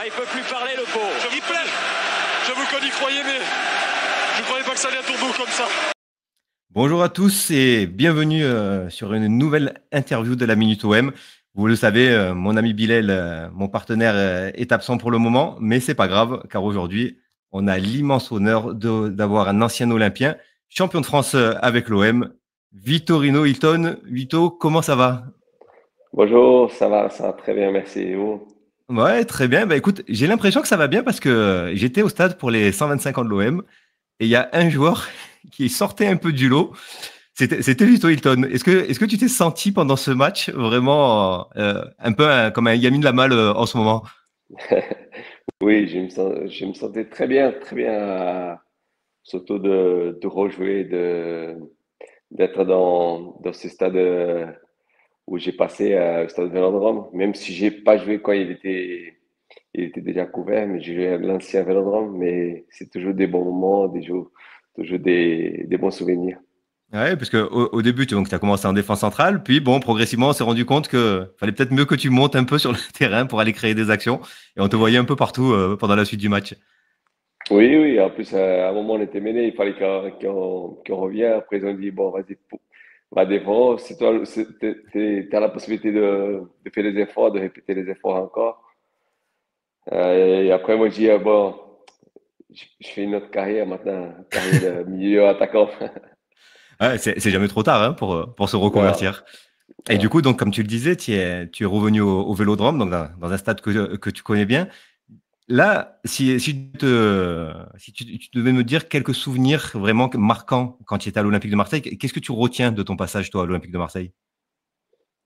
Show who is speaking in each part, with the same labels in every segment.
Speaker 1: Ah, il peut plus parler, le pauvre.
Speaker 2: J'avoue qu'on y croyait, mais je ne croyais pas que ça allait à tourner comme ça.
Speaker 3: Bonjour à tous et bienvenue sur une nouvelle interview de la Minute OM. Vous le savez, mon ami Bilal, mon partenaire, est absent pour le moment, mais c'est pas grave, car aujourd'hui, on a l'immense honneur d'avoir un ancien Olympien, champion de France avec l'OM, Vitorino Hilton. Vito, comment ça va?
Speaker 4: Bonjour, ça va très bien, merci. Et vous?
Speaker 3: Ouais, très bien. Bah écoute, j'ai l'impression que ça va bien parce que j'étais au stade pour les 125 ans de l'OM et il y a un joueur qui sortait un peu du lot. C'était Vito Hilton. Est-ce que tu t'es senti pendant ce match vraiment un peu comme un Yamin Lamal en ce moment?
Speaker 4: Oui, je me sentais très bien, surtout de rejouer, d'être dans ce stade où j'ai passé, au stade Vélodrome, même si j'ai pas joué quand il était déjà couvert, mais j'ai joué à l'ancien Vélodrome, mais c'est toujours des bons moments, toujours des bons souvenirs.
Speaker 3: Ouais, parce que au début, tu as commencé en défense centrale, puis bon, progressivement, on s'est rendu compte que fallait peut-être mieux que tu montes un peu sur le terrain pour aller créer des actions, et on te voyait un peu partout pendant la suite du match.
Speaker 4: Oui, oui, en plus, à un moment, on était mené, il fallait qu'on revienne. Après, ils ont dit, bon, vas-y, va défendre. Si toi, t'as la possibilité de faire des efforts, de répéter les efforts encore. Et après, moi, je dis, bon, je fais une autre carrière maintenant, carrière de milieu attaquant.
Speaker 3: Ouais, c'est jamais trop tard hein, pour se
Speaker 4: Non,
Speaker 3: reconvertir. Et du
Speaker 4: non.
Speaker 3: coup, donc, comme tu le disais, tu es revenu au Vélodrome, donc dans un stade que tu connais bien. Là, si tu devais me dire quelques souvenirs vraiment marquants quand tu étais à l'Olympique de Marseille, qu'est-ce que tu retiens de ton passage, toi, à l'Olympique de Marseille?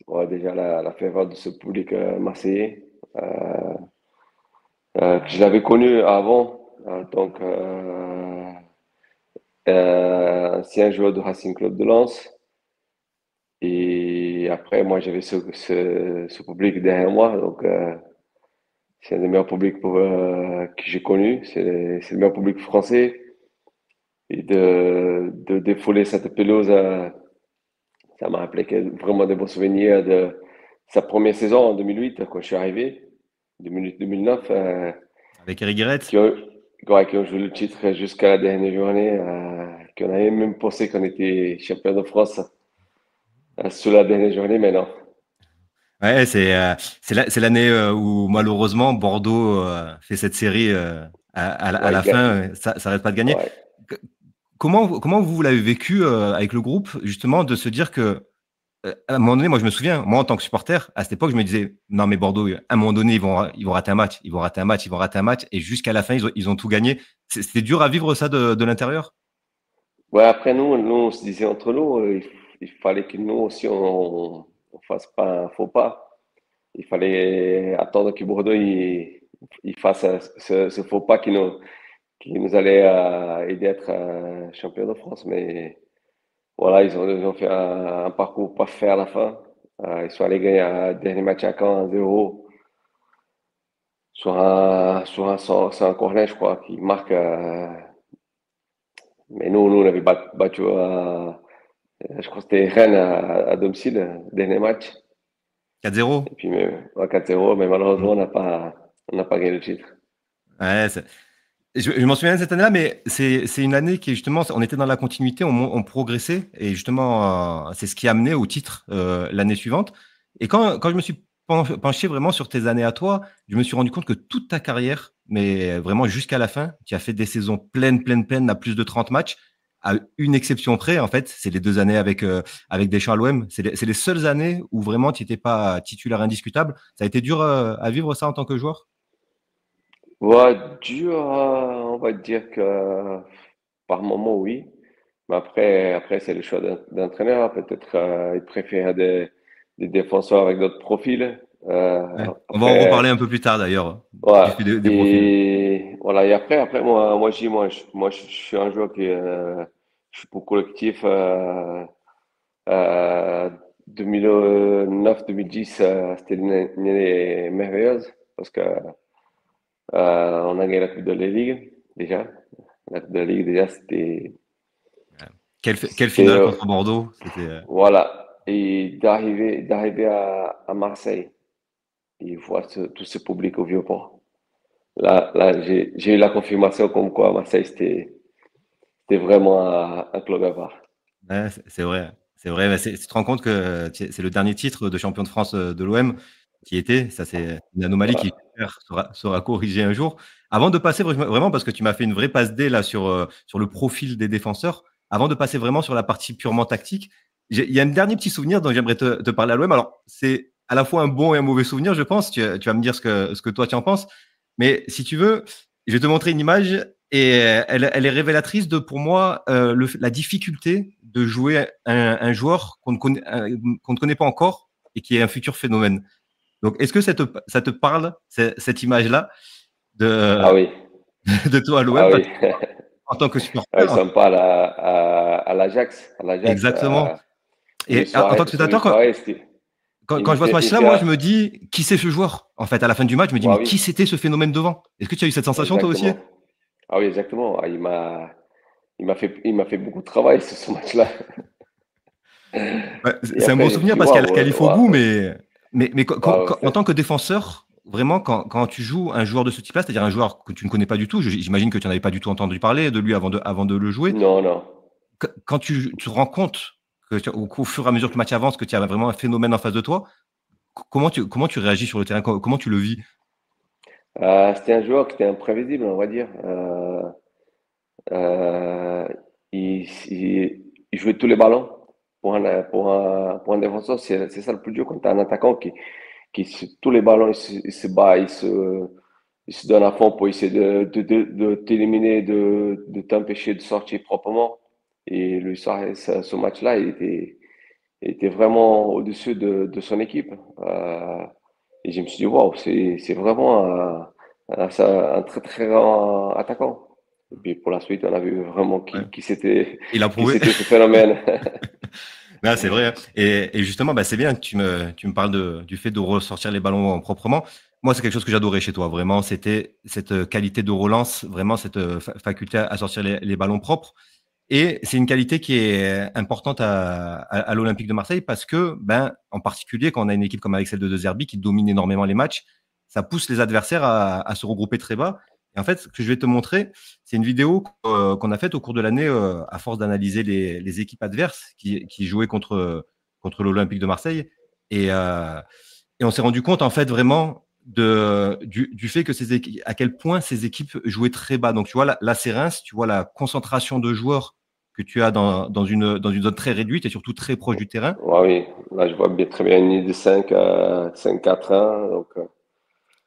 Speaker 4: Ouais, déjà, la ferveur de ce public marseillais, que je l'avais connu avant, donc, ancien joueur de Racing Club de Lens. Et après, moi, j'avais ce public derrière moi. Donc, c'est un des meilleurs publics que j'ai connu. C'est le meilleur public français. Et de défouler cette pelouse, ça m'a rappelé vraiment des bons souvenirs de sa première saison en 2008, quand je suis arrivé. 2008-2009,
Speaker 3: Avec Eric Guéret?
Speaker 4: qui ont, ouais, qui ont joué le titre jusqu'à la dernière journée, qu'on avait même pensé qu'on était champion de France sur la dernière journée, mais non.
Speaker 3: Ouais, c'est l'année où malheureusement Bordeaux fait cette série à
Speaker 4: Ouais,
Speaker 3: la fin, ça n'arrête pas de gagner.
Speaker 4: ouais.
Speaker 3: Que- comment vous l'avez vécu avec le groupe, justement, de se dire que à un moment donné, moi je me souviens, moi en tant que supporter, à cette époque, je me disais, non mais Bordeaux, à un moment donné, ils vont rater un match, ils vont rater un match, ils vont rater un match, et jusqu'à la fin, ils ont tout gagné. C'était dur à vivre ça de l'intérieur.
Speaker 4: Ouais, après, nous, on se disait entre nous, il fallait que nous aussi, on fasse pas un faux pas. Il fallait attendre que Bordeaux il fasse ce faux pas qui nous allait aider à être champion de France. Mais voilà, ils ont fait un parcours pas fait à la fin. Ils sont allés gagner un dernier match à Caen 1-0 sur un corner, je crois, qui marque. Mais nous, on avait battu, je crois que c'était Rennes à domicile, dernier match.
Speaker 3: 4-0.
Speaker 4: Et puis, mais, ouais, 4-0, mais malheureusement, on n'a pas gagné le titre.
Speaker 3: Ouais, je m'en souviens de cette année-là, mais c'est une année qui, justement, on était dans la continuité, on progressait, et justement, c'est ce qui a amené au titre l'année suivante. Et quand je me suis penché vraiment sur tes années à toi, je me suis rendu compte que toute ta carrière, mais vraiment jusqu'à la fin, tu as fait des saisons pleines, à plus de 30 matchs, à une exception près, en fait, c'est les 2 années avec Deschamps à l'OM. C'est les seules années où vraiment tu n'étais pas titulaire indiscutable. Ça a été dur à vivre ça en tant que joueur?
Speaker 4: Ouais, dur, on va dire que par moment, oui. Mais après c'est le choix d'entraîneur. Peut-être il préfère des défenseurs avec d'autres profils.
Speaker 3: Ouais. On va en reparler
Speaker 4: Après,
Speaker 3: un peu plus tard d'ailleurs,
Speaker 4: ouais.
Speaker 3: du fait des profils.
Speaker 4: Et voilà. Et après je suis un joueur je suis pour collectif. 2009-2010, c'était une année merveilleuse parce que on a gagné la Coupe de la Ligue déjà. La Coupe de la Ligue déjà,
Speaker 3: Ouais. Quelle
Speaker 4: c'était
Speaker 3: finale contre Bordeaux? C'était
Speaker 4: voilà. Et d'arriver à Marseille et voir tout ce public au Vieux-Port. Là, j'ai eu la confirmation comme quoi Marseille, c'était vraiment un club à part.
Speaker 3: Ouais, c'est vrai. C'est vrai. Mais tu te rends compte que c'est le dernier titre de champion de France de l'OM qui était. Ça, c'est une anomalie qui,
Speaker 4: Voilà.
Speaker 3: j'espère, sera corrigée un jour. Avant de passer vraiment, parce que tu m'as fait une vraie passe D là sur le profil des défenseurs, avant de passer vraiment sur la partie purement tactique, il y a un dernier petit souvenir dont j'aimerais te parler à l'OM. Alors, c'est à la fois un bon et un mauvais souvenir, je pense. Tu vas me dire ce que toi tu en penses. Mais si tu veux, je vais te montrer une image et elle est révélatrice de, pour moi, la difficulté de jouer un joueur qu'on ne connaît pas encore et qui est un futur phénomène. Donc, est-ce que ça te parle, cette image-là,
Speaker 4: Ah
Speaker 3: de,
Speaker 4: oui,
Speaker 3: de toi à l'OM
Speaker 4: ah oui.
Speaker 3: en tant que
Speaker 4: Ah oui,
Speaker 3: supporter?
Speaker 4: ça me parle à l'Ajax. À l'Ajax,
Speaker 3: Exactement.
Speaker 4: Louis
Speaker 3: Et en tant que
Speaker 4: Suarez,
Speaker 3: spectateur, quand je vois ce
Speaker 4: il
Speaker 3: match-là,
Speaker 4: était
Speaker 3: moi, je me dis, qui c'est ce joueur? En fait, à la fin du match, je me dis,
Speaker 4: ah
Speaker 3: mais
Speaker 4: oui,
Speaker 3: qui c'était ce phénomène devant? Est-ce que tu as eu cette sensation, toi aussi?
Speaker 4: exactement. Ah oui, exactement. Ah, il m'a fait beaucoup de travail sur ce match-là.
Speaker 3: Ouais,
Speaker 4: Et
Speaker 3: c'est un bon
Speaker 4: après, je me suis
Speaker 3: souvenir
Speaker 4: dit,
Speaker 3: parce qu'il y a la
Speaker 4: waouh,
Speaker 3: qualif au bout,
Speaker 4: waouh,
Speaker 3: mais
Speaker 4: waouh,
Speaker 3: en tant que défenseur, vraiment, quand tu joues un joueur de ce type-là, c'est-à-dire un joueur que tu ne connais pas du tout, j'imagine que tu n'en avais pas du tout entendu parler de lui avant de le jouer,
Speaker 4: non, non.
Speaker 3: quand tu te rends compte qu'au fur et à mesure que le match avance, que tu as vraiment un phénomène en face de toi, comment tu réagis sur le terrain? Comment tu le vis?
Speaker 4: C'était un joueur qui était imprévisible, on va dire. Euh, il jouait tous les ballons. Pour un défenseur, c'est ça le plus dur quand tu as un attaquant tous les ballons, il se bat, il se donne à fond pour essayer de t'éliminer, de t'empêcher de sortir proprement. Et lui, ce match-là, il était vraiment au-dessus de son équipe. Et je me suis dit, waouh, c'est vraiment un très, très grand attaquant. Et puis pour la suite, on a vu vraiment
Speaker 3: Ouais. Il a
Speaker 4: qui
Speaker 3: prouvé.
Speaker 4: c'était ce phénomène.
Speaker 3: Non, c'est vrai, hein. Et justement, bah, c'est bien que tu me parles du fait de ressortir les ballons proprement. Moi, c'est quelque chose que j'adorais chez toi, vraiment. C'était cette qualité de relance, vraiment cette faculté à sortir les ballons propres. Et c'est une qualité qui est importante à l'Olympique de Marseille parce que, ben, en particulier, quand on a une équipe comme avec celle de De Zerbi qui domine énormément les matchs, ça pousse les adversaires à se regrouper très bas. Et en fait, ce que je vais te montrer, c'est une vidéo qu'on a faite au cours de l'année à force d'analyser les équipes adverses qui jouaient contre l'Olympique de Marseille. Et, euh, et on s'est rendu compte, en fait, vraiment du fait que à quel point ces équipes jouaient très bas. Donc, tu vois, là c'est Reims, tu vois la concentration de joueurs que tu as dans une zone très réduite et surtout très proche du terrain.
Speaker 4: Ouais, oui, là, je vois bien, très bien une ligne de 5-4-1. Donc,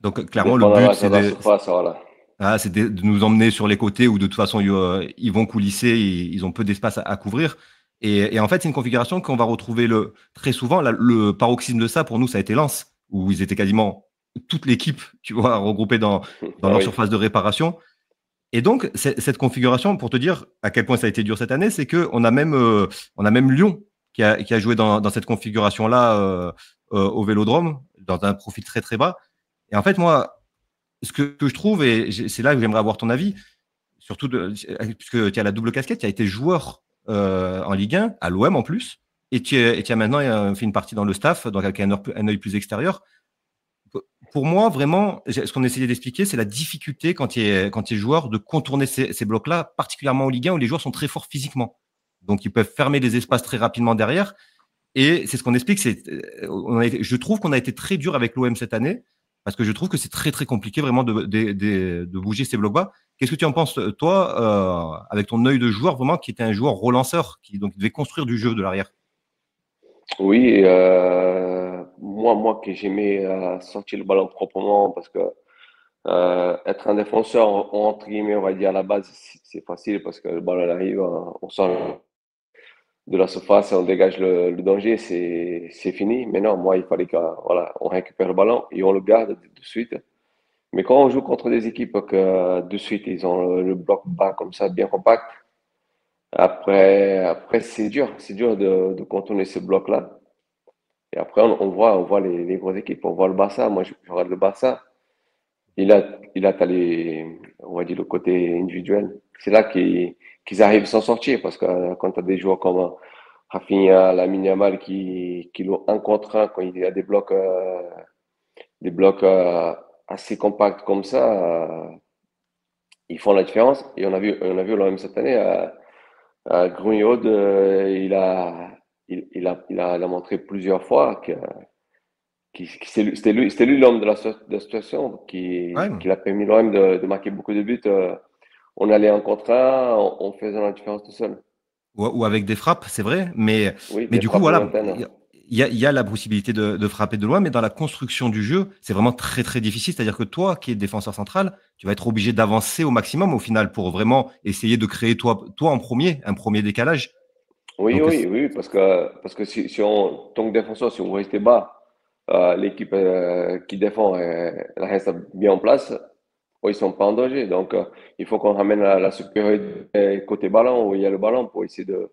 Speaker 3: Donc, clairement, le
Speaker 4: défendre à
Speaker 3: but,
Speaker 4: l'intérieur de la surface, voilà.
Speaker 3: c'est de nous emmener sur les côtés où de toute façon, ils vont coulisser, ils ont peu d'espace à couvrir. Et en fait, c'est une configuration qu'on va retrouver très souvent. Le paroxysme de ça, pour nous, ça a été Lens, où ils étaient quasiment toute l'équipe, tu vois, regroupée dans
Speaker 4: Ah
Speaker 3: leur
Speaker 4: oui,
Speaker 3: surface de réparation. Et donc, cette configuration, pour te dire à quel point ça a été dur cette année, c'est qu'on a même Lyon qui a joué dans cette configuration-là au Vélodrome, dans un profil très très bas. Et en fait, moi, ce que je trouve, et c'est là que j'aimerais avoir ton avis, surtout puisque tu as la double casquette, tu as été joueur en Ligue 1, à l'OM en plus, et tu as maintenant fait une partie dans le staff, donc avec un œil plus extérieur. Pour moi, vraiment, ce qu'on essayait d'expliquer, c'est la difficulté quand tu es joueur de contourner ces blocs-là, particulièrement en Ligue 1 où les joueurs sont très forts physiquement. Donc, ils peuvent fermer les espaces très rapidement derrière. Et c'est ce qu'on explique. Je trouve qu'on a été très dur avec l'OM cette année parce que je trouve que c'est très, très compliqué vraiment de bouger ces blocs bas. Qu'est-ce que tu en penses, toi, avec ton œil de joueur, vraiment, qui était un joueur relanceur, qui donc devait construire du jeu de l'arrière?
Speaker 4: oui, moi que j'aimais sortir le ballon proprement parce que être un défenseur, entre guillemets, on va dire à la base, c'est facile parce que le ballon arrive, on sort de la surface et on dégage le danger, c'est fini. Mais non, moi, il fallait voilà, on récupère le ballon et on le garde de suite. Mais quand on joue contre des équipes que de suite, ils ont le bloc bas comme ça, bien compact, après c'est dur de contourner ce bloc-là. Et après, on voit les grosses équipes, on voit le Barça. Moi, je regarde le Barça. Il a on va dire, le côté individuel. C'est là qu'ils arrivent à s'en sortir parce que quand tu as des joueurs comme Rafinha, Lamine Yamal qui l'ont un contre un quand il y a des blocs assez compacts comme ça, ils font la différence. Et on a vu l'OM cette année. Gruniod, il a montré plusieurs fois que c'était lui l'homme de la situation
Speaker 3: Ouais.
Speaker 4: qui a permis l'OM de marquer beaucoup de buts. On allait en contre un, on faisait la différence tout seul.
Speaker 3: Ou avec des frappes, c'est vrai,
Speaker 4: Oui,
Speaker 3: mais
Speaker 4: des
Speaker 3: du coup,
Speaker 4: frappes
Speaker 3: voilà,
Speaker 4: lointaines.
Speaker 3: il y a la possibilité de frapper de loin, mais dans la construction du jeu, c'est vraiment très très difficile. C'est-à-dire que toi, qui es défenseur central, tu vas être obligé d'avancer au maximum au final pour vraiment essayer de créer toi en premier, un premier décalage.
Speaker 4: Oui,
Speaker 3: Donc,
Speaker 4: oui, oui, parce que si on, tant que défenseur, si on reste bas, l'équipe qui défend, elle reste bien en place, ils sont pas en danger. Donc, il faut qu'on ramène la supériorité côté ballon, où il y a le ballon, pour essayer de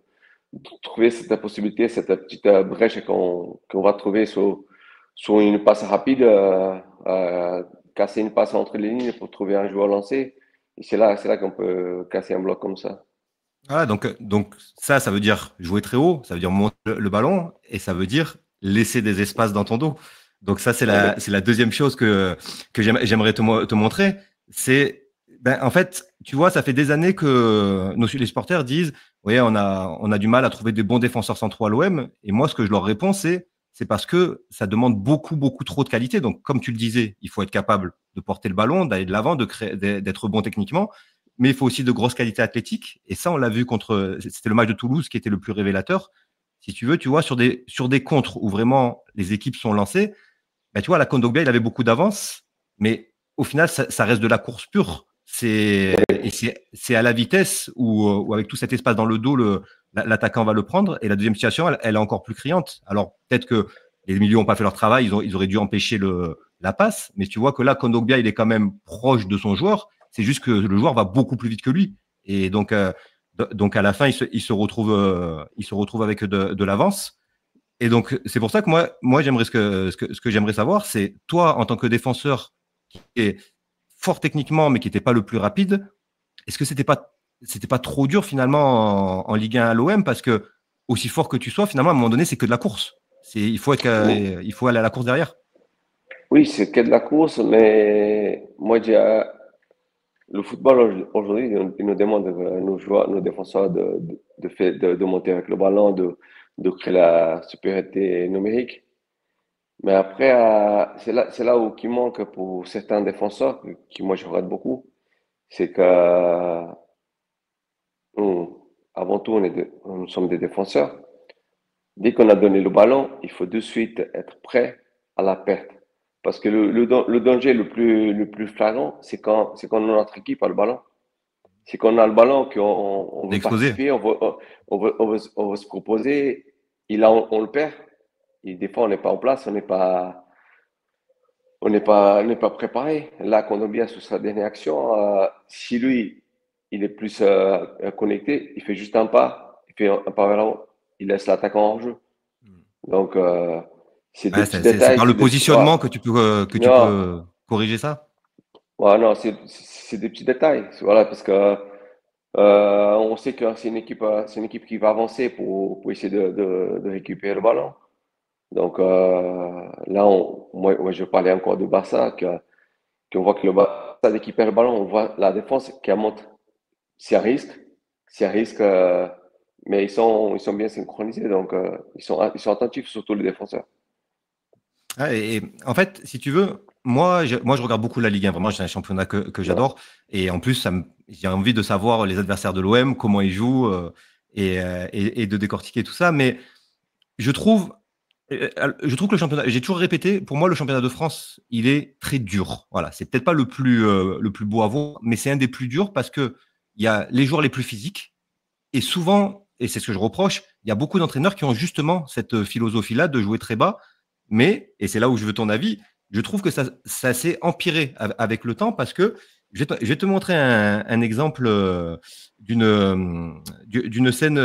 Speaker 4: trouver cette possibilité, cette petite brèche qu'on va trouver sur une passe rapide, casser une passe entre les lignes pour trouver un joueur lancé. Et c'est là qu'on peut casser un bloc comme ça.
Speaker 3: voilà, donc ça veut dire jouer très haut, ça veut dire monter le ballon, et ça veut dire laisser des espaces dans ton dos. Donc ça,
Speaker 4: Oui,
Speaker 3: c'est la deuxième chose que j'aimerais te montrer. C'est, ben, en fait, tu vois, ça fait des années que les supporters disent, oui, on a du mal à trouver des bons défenseurs centraux à l'OM. Et moi, ce que je leur réponds, c'est parce que ça demande beaucoup, beaucoup trop de qualité. Donc, comme tu le disais, il faut être capable de porter le ballon, d'aller de l'avant, d'être bon techniquement, mais il faut aussi de grosses qualités athlétiques. Et ça, on l'a vu c'était le match de Toulouse qui était le plus révélateur. Si tu veux, tu vois, sur des contres où vraiment les équipes sont lancées, ben, tu vois, la Kondogbia, il avait beaucoup d'avance, mais au final, ça reste de la course pure. C'est à la vitesse où avec tout cet espace dans le dos, l'attaquant va le prendre. Et la deuxième situation, elle est encore plus criante. Alors, peut-être que les milieux n'ont pas fait leur travail, ils auraient dû empêcher la passe, mais tu vois que là, Kondogbia, il est quand même proche de son joueur. C'est juste que le joueur va beaucoup plus vite que lui. Et donc à la fin, il se retrouve avec de l'avance. Et donc, c'est pour ça que moi j'aimerais ce que j'aimerais savoir, c'est toi, en tant que défenseur qui est fort techniquement, mais qui n'était pas le plus rapide, est-ce que c'était pas trop dur finalement en Ligue 1 à l'OM parce que aussi fort que tu sois, finalement, à un moment donné, c'est que de la course. Il faut aller à la course derrière.
Speaker 4: oui, c'est que de la course, mais moi, le football aujourd'hui, il nous demande, nos joueurs, nos défenseurs, de monter avec le ballon, de créer la supériorité numérique. Mais après, c'est là où qui manque pour certains défenseurs, qui moi je regrette beaucoup, c'est que avant tout, nous sommes des défenseurs. Dès qu'on a donné le ballon, il faut de suite être prêt à la perte. Parce que le danger le plus flagrant, c'est quand notre équipe a le ballon. C'est qu'on a le ballon, qu'on veut
Speaker 3: D'exploser.
Speaker 4: participer, on veut se proposer, et là on le perd. Et des fois, on n'est pas en place, on n'est pas préparé. Là, Kondogbia, sur sa dernière action, si lui, il est plus connecté, il fait juste un pas, il fait un pas vers l'avant, il laisse l'attaquant hors jeu. Donc, c'est des
Speaker 3: Ouais,
Speaker 4: petits
Speaker 3: c'est
Speaker 4: détails.
Speaker 3: par le
Speaker 4: Ouais.
Speaker 3: positionnement que tu
Speaker 4: Non,
Speaker 3: peux corriger ça.
Speaker 4: ouais, non, c'est des petits détails. Voilà, parce que on sait que c'est une équipe qui va avancer pour essayer de récupérer le ballon. Donc là, moi, je parlais encore de Barça, qu'on voit que le Barça, dès qu'il perd le ballon, on voit la défense qui monte. C'est un risque, mais ils sont bien synchronisés, donc ils sont attentifs, surtout les défenseurs.
Speaker 3: Ouais, et en fait, si tu veux, moi, je regarde beaucoup la Ligue 1. Vraiment, c'est un championnat que
Speaker 4: Ouais.
Speaker 3: j'adore. Et en plus, j'ai envie de savoir les adversaires de l'OM, comment ils jouent et de décortiquer tout ça. Mais je trouve, je trouve que le championnat, j'ai toujours répété, pour moi, le championnat de France, il est très dur. Voilà, c'est peut-être pas le plus beau à voir, mais c'est un des plus durs parce que il y a les joueurs les plus physiques. Et souvent, et c'est ce que je reproche, il y a beaucoup d'entraîneurs qui ont justement cette philosophie-là de jouer très bas. Mais, et c'est là où je veux ton avis, je trouve que ça s'est empiré avec le temps parce que je vais te montrer un exemple d'une scène.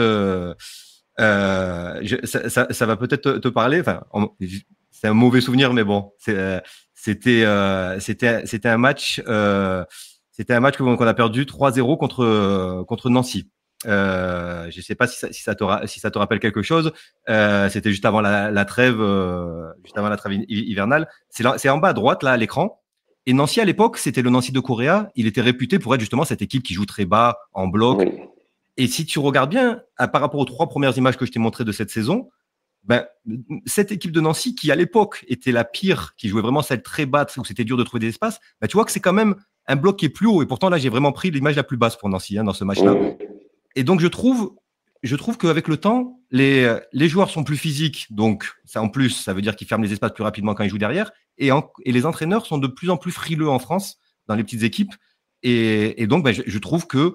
Speaker 3: Ça va peut-être te parler. Enfin, c'est un mauvais souvenir, mais bon, c'était un match. C'était un match qu'on a perdu 3-0 contre Nancy. Je ne sais pas si ça te rappelle quelque chose. C'était juste avant la trêve, hivernale. C'est en bas à droite là à l'écran. Et Nancy, à l'époque, c'était le Nancy de Correa. Il était réputé pour être justement cette équipe qui joue très bas, en bloc.
Speaker 4: Oui.
Speaker 3: Et si tu regardes bien, par rapport aux 3 premières images que je t'ai montrées de cette saison, ben, cette équipe de Nancy, qui à l'époque était la pire, qui jouait vraiment celle très basse, où c'était dur de trouver des espaces, ben, tu vois que c'est quand même un bloc qui est plus haut. Et pourtant, là, j'ai vraiment pris l'image la plus basse pour Nancy dans ce match-là.
Speaker 4: Oui.
Speaker 3: Et donc, je trouve qu'avec le temps, les joueurs sont plus physiques. Donc, ça, en plus, ça veut dire qu'ils ferment les espaces plus rapidement quand ils jouent derrière. Et les entraîneurs sont de plus en plus frileux en France, dans les petites équipes. Et donc, ben, je trouve que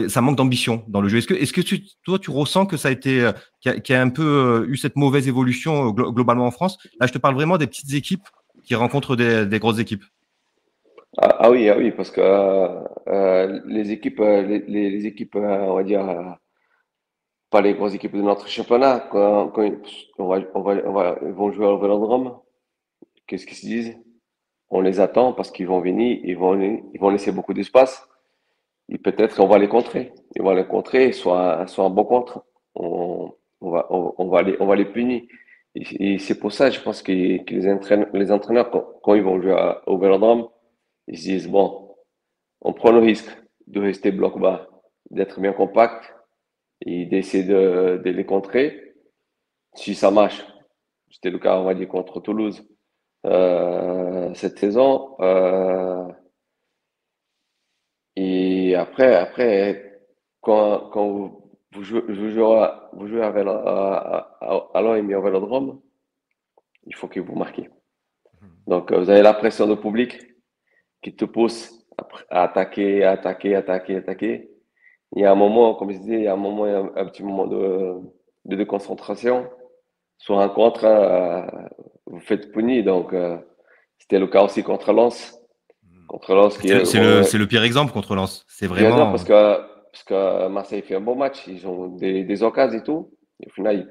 Speaker 3: ça manque d'ambition dans le jeu. Est-ce que toi, tu ressens que ça a été, qu'il y a un peu eu cette mauvaise évolution globalement en France? Là, je te parle vraiment des petites équipes qui rencontrent des grosses équipes.
Speaker 4: Ah oui, parce que les équipes, les équipes, on va dire, pas les grosses équipes de notre championnat, quand ils vont jouer au Vélodrome, qu'est-ce qu'ils se disent? On les attend parce qu'ils vont venir, ils vont laisser beaucoup d'espace. Et peut-être on va les contrer. Ils vont les contrer, soit un bon contre. On va les punir. Et c'est pour ça, je pense que les entraîneurs, quand ils vont jouer au Vélodrome, ils se disent, bon, on prend le risque de rester bloc bas, d'être bien compact et d'essayer de les contrer. Si ça marche, c'était le cas, on va dire, contre Toulouse cette saison. Et après quand vous jouez à l'OM et au Vélodrome, il faut que vous marquiez. Donc, vous avez la pression du public qui te pousse à attaquer, attaquer. Il y a un moment, comme je disais, il y a un moment, il y a un petit moment de déconcentration. Sur un contre, vous faites punir. Donc, c'était le cas aussi contre Lens. Contre Lens qui est,
Speaker 3: C'est le pire exemple contre Lens. C'est
Speaker 4: bien sûr,
Speaker 3: vraiment.
Speaker 4: parce que Marseille fait un bon match. Ils ont des occasions et tout. Et au final, il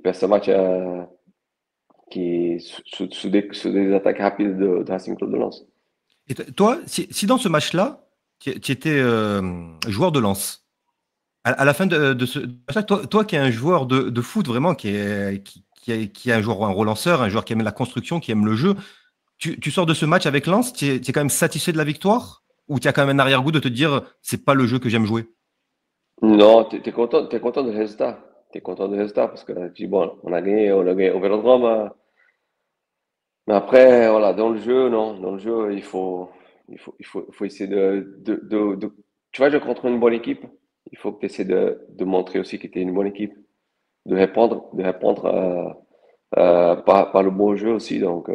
Speaker 4: perd ce match qui est sous des attaques rapides de Racing Club de Lens.
Speaker 3: Et toi, si dans ce match-là, tu étais joueur de Lens, à la fin de ce match-là, toi qui es un joueur de foot vraiment, qui est un joueur, un relanceur, un joueur qui aime la construction, qui aime le jeu, tu sors de ce match avec Lens, tu es quand même satisfait de la victoire ou tu as quand même un arrière-goût de te dire c'est pas le jeu que j'aime jouer?
Speaker 4: Non, t'es content du résultat. T'es content du résultat parce que tu dis, bon, on a gagné au Vélodrome. Mais après, voilà, dans le jeu, non. Dans le jeu, il faut essayer tu vas jouer contre une bonne équipe. Il faut que tu essaies de montrer aussi que tu es une bonne équipe. De répondre par le bon jeu aussi. Donc,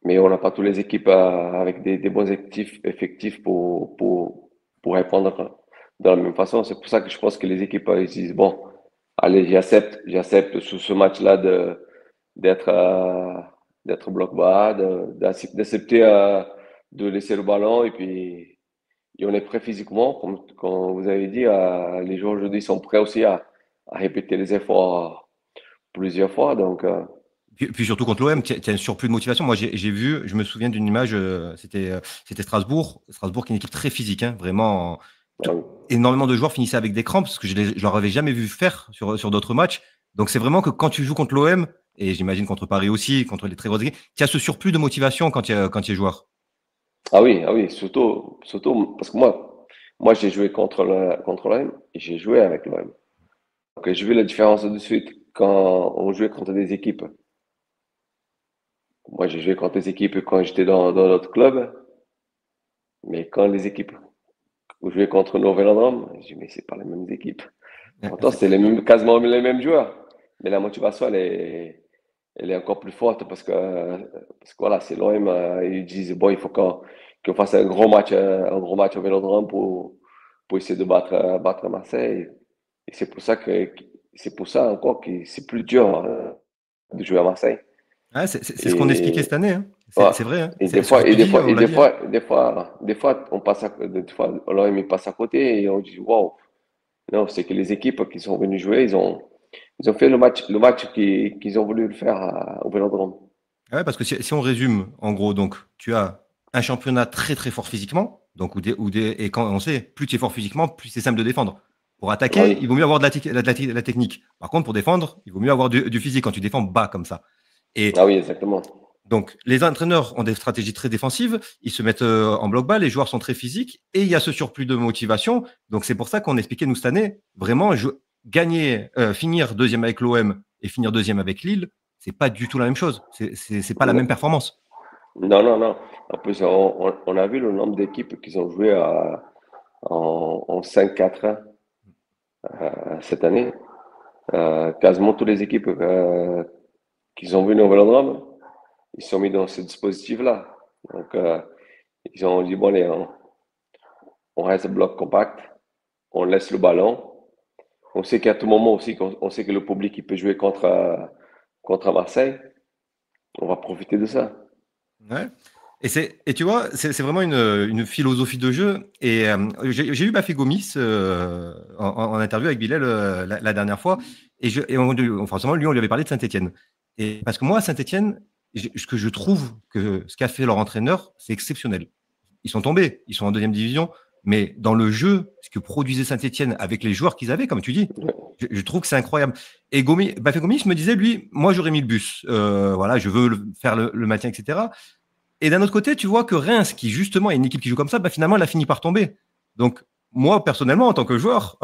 Speaker 4: mais on n'a pas toutes les équipes avec des bons effectifs pour répondre de la même façon. C'est pour ça que je pense que les équipes ils disent, bon, allez, j'accepte sous ce match-là d'être d'être bloc bas, d'accepter de laisser le ballon et on est prêt physiquement, comme vous avez dit, les joueurs aujourd'hui sont prêts aussi à répéter les efforts plusieurs fois. Donc,
Speaker 3: Puis surtout contre l'OM, tu as un surplus de motivation. Moi, j'ai vu, je me souviens d'une image, c'était Strasbourg. Strasbourg qui est une équipe très physique, hein, vraiment.
Speaker 4: euh,
Speaker 3: Énormément de joueurs finissaient avec des crampes parce que je leur avais jamais vu faire sur d'autres matchs. Donc c'est vraiment que quand tu joues contre l'OM, et j'imagine contre Paris aussi, contre les très grosses équipes, tu as ce surplus de motivation quand tu es joueur.
Speaker 4: ah oui, surtout parce que moi j'ai joué contre l'OM et j'ai joué avec l'OM. Donc, j'ai vu la différence de suite quand on jouait contre des équipes. Moi, j'ai joué contre des équipes quand j'étais dans notre club, mais quand les équipes où jouaient contre nos Vélodrome, j'ai dit, mais c'est pas les mêmes équipes. Pourtant, c'est quasiment les mêmes joueurs. Mais la motivation, elle est encore plus forte parce que voilà, c'est l'OM, ils disent, bon, il faut qu'on fasse un gros match au Vélodrome pour essayer de battre Marseille. Et c'est pour ça encore que c'est plus dur de jouer à Marseille.
Speaker 3: Ouais, c'est ce qu'on expliquait
Speaker 4: Et,
Speaker 3: cette année. Hein.
Speaker 4: ouais.
Speaker 3: C'est vrai. Hein.
Speaker 4: Et
Speaker 3: C'est ce que tu dis, on l'a dit. Hein.
Speaker 4: des fois, des fois, l'OM il passe à côté et on dit, waouh. Non, c'est que les équipes qui sont venues jouer, ils ont fait le match qu'ils ont voulu le faire au Vélodrome.
Speaker 3: Ouais, parce que si on résume, en gros, donc tu as un championnat très très fort physiquement, donc et quand on sait, plus tu es fort physiquement, plus c'est simple de défendre. Pour attaquer,
Speaker 4: Oui,
Speaker 3: il vaut mieux avoir de la technique. Par contre, pour défendre, il vaut mieux avoir du physique quand tu défends bas comme ça. Et
Speaker 4: ah oui, exactement.
Speaker 3: Donc, les entraîneurs ont des stratégies très défensives, ils se mettent en bloc bas, les joueurs sont très physiques et il y a ce surplus de motivation. Donc, c'est pour ça qu'on expliquait, nous, cette année, vraiment, gagner, finir deuxième avec l'OM et finir deuxième avec Lille, c'est pas du tout la même chose. C'est pas la même performance.
Speaker 4: Non, non, non. En plus, on a vu le nombre d'équipes qui ont joué en 5-4-1 cette année. Quasiment toutes les équipes qui ont vu au Vélodrome, ils sont mis dans ce dispositif-là. Donc, ils ont dit, bon, allez, on reste bloc compact, on laisse le ballon. On sait qu'à tout moment aussi, on sait que le public il peut jouer contre Marseille. On va profiter de ça.
Speaker 3: Ouais. Et tu vois, c'est vraiment une philosophie de jeu. Et j'ai eu Bafé Gomis en interview avec Bilal la dernière fois. Forcément, lui, on lui avait parlé de Saint-Etienne. Et parce que moi, Saint-Etienne, ce que je trouve que ce qu'a fait leur entraîneur, c'est exceptionnel. Ils sont tombés, ils sont en deuxième division. Mais dans le jeu, ce que produisait Saint-Etienne avec les joueurs qu'ils avaient, comme tu dis, je trouve que c'est incroyable. Et Bafé Gomis me disait, lui, moi, j'aurais mis le bus. Voilà, je veux faire le maintien, etc. Et d'un autre côté, tu vois que Reims, qui justement est une équipe qui joue comme ça, finalement, elle a fini par tomber. Donc, moi, personnellement, en tant que joueur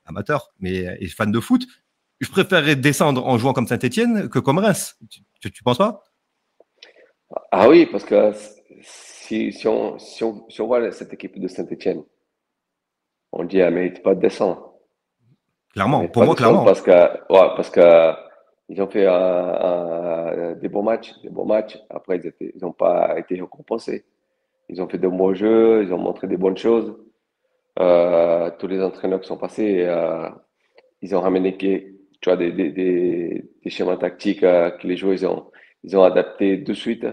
Speaker 3: amateur, mais et fan de foot, je préférerais descendre en jouant comme Saint-Etienne que comme Reims. Tu penses pas?
Speaker 4: Ah oui, parce que si on voit cette équipe de Saint-Etienne, on dit elle ne mérite pas de descendre.
Speaker 3: Clairement, pour moi, clairement.
Speaker 4: Parce que ils ont fait des bons matchs. Après, ils n'ont pas été récompensés. Ils ont fait de bons jeux, ils ont montré des bonnes choses. Tous les entraîneurs qui sont passés, ils ont ramené tu vois, des schémas tactiques que les joueurs ils ont adapté de suite.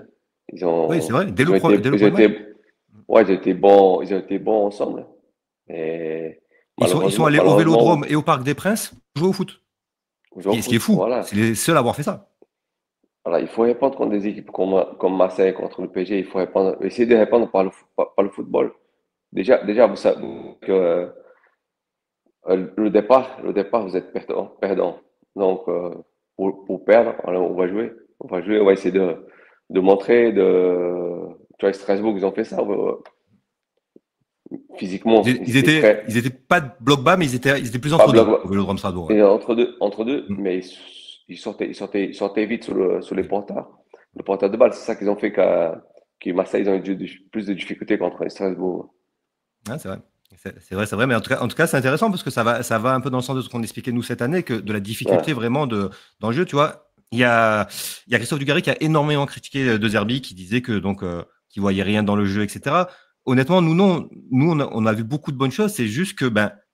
Speaker 3: Oui, c'est vrai. Dès le
Speaker 4: Ils
Speaker 3: premier match.
Speaker 4: Ouais, ils ont été bons ensemble. Et
Speaker 3: Ils sont allés au
Speaker 4: malheureusement,
Speaker 3: Vélodrome et au Parc des Princes jouer au foot. Ce qui est fou.
Speaker 4: voilà.
Speaker 3: C'est les seuls à avoir fait ça.
Speaker 4: Voilà, il faut répondre contre des équipes comme Marseille, contre le PSG. Il faut essayer de répondre par le football. Déjà, vous savez que le départ, vous êtes perdant. Donc, pour perdre, alors, on va jouer. On va essayer de montrer. Tu vois, Strasbourg, ils ont fait ça. Physiquement,
Speaker 3: Ils étaient pas de bloc bas, mais ils étaient plus
Speaker 4: pas
Speaker 3: entre deux
Speaker 4: bloc.
Speaker 3: au Vélodrome Strasbourg. Ouais.
Speaker 4: Et entre deux,
Speaker 3: Mm.
Speaker 4: mais ils sortaient vite sur les porteurs. Le porteur de balle, c'est ça qu'ils ont fait que Marseille, ils ont eu plus de difficultés contre Strasbourg.
Speaker 3: Ouais, c'est vrai. C'est vrai. Mais en tout cas, c'est intéressant parce que ça va un peu dans le sens de ce qu'on expliquait nous cette année, que de la difficulté
Speaker 4: Ouais.
Speaker 3: vraiment dans le jeu. Tu vois, il y a Christophe Dugarry qui a énormément critiqué De Zerbi, qui disait que qu'il voyait rien dans le jeu, etc. Honnêtement, nous non, on a vu beaucoup de bonnes choses. C'est juste que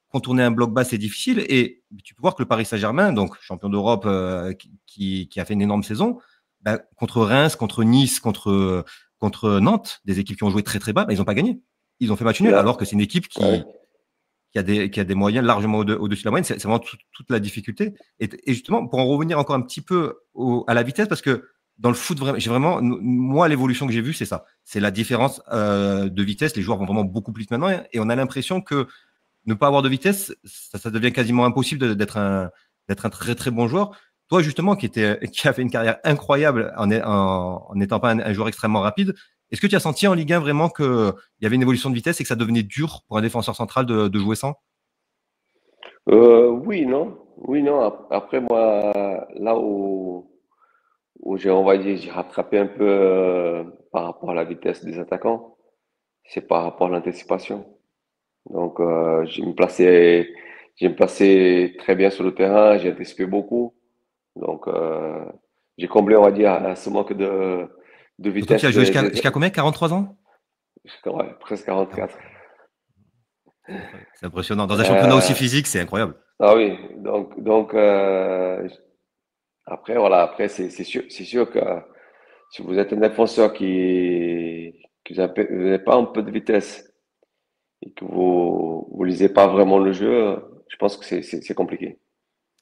Speaker 3: contourner un bloc bas, c'est difficile. Et tu peux voir que le Paris Saint-Germain, donc champion d'Europe, qui a fait une énorme saison, contre Reims, contre Nice, contre Nantes, des équipes qui ont joué très très bas, ils n'ont pas gagné. Ils ont fait match nul,
Speaker 4: Là,
Speaker 3: alors que c'est une équipe
Speaker 4: ouais.
Speaker 3: qui a des moyens largement au-dessus de la moyenne. C'est vraiment toute la difficulté. Et justement, pour en revenir encore un petit peu à la vitesse, parce que dans le foot, moi, l'évolution que j'ai vue, c'est ça. C'est la différence de vitesse. Les joueurs vont vraiment beaucoup plus vite maintenant. Et on a l'impression que ne pas avoir de vitesse, ça devient quasiment impossible d'être un très très bon joueur. Toi, justement, qui a fait une carrière incroyable en n'étant pas un joueur extrêmement rapide, est-ce que tu as senti en Ligue 1 vraiment qu'il y avait une évolution de vitesse et que ça devenait dur pour un défenseur central de jouer sans?
Speaker 4: Oui, non. Oui, non. Après, moi, là où on va dire, j'ai rattrapé un peu par rapport à la vitesse des attaquants, c'est par rapport à l'anticipation. Donc, je me plaçais très bien sur le terrain, j'ai anticipé beaucoup. Donc, j'ai comblé, on va dire, à ce manque de
Speaker 3: Surtout que tu
Speaker 4: vitesse
Speaker 3: as joué jusqu'à combien? 43 ans?
Speaker 4: ouais, presque
Speaker 3: Ah ouais,
Speaker 4: 44.
Speaker 3: c'est impressionnant. Dans un championnat aussi
Speaker 4: Euh,
Speaker 3: physique, c'est incroyable.
Speaker 4: ah oui, donc après, voilà, après, c'est sûr que si vous êtes un défenseur que vous n'avez pas un peu de vitesse et que vous lisez pas vraiment le jeu, je pense que c'est compliqué.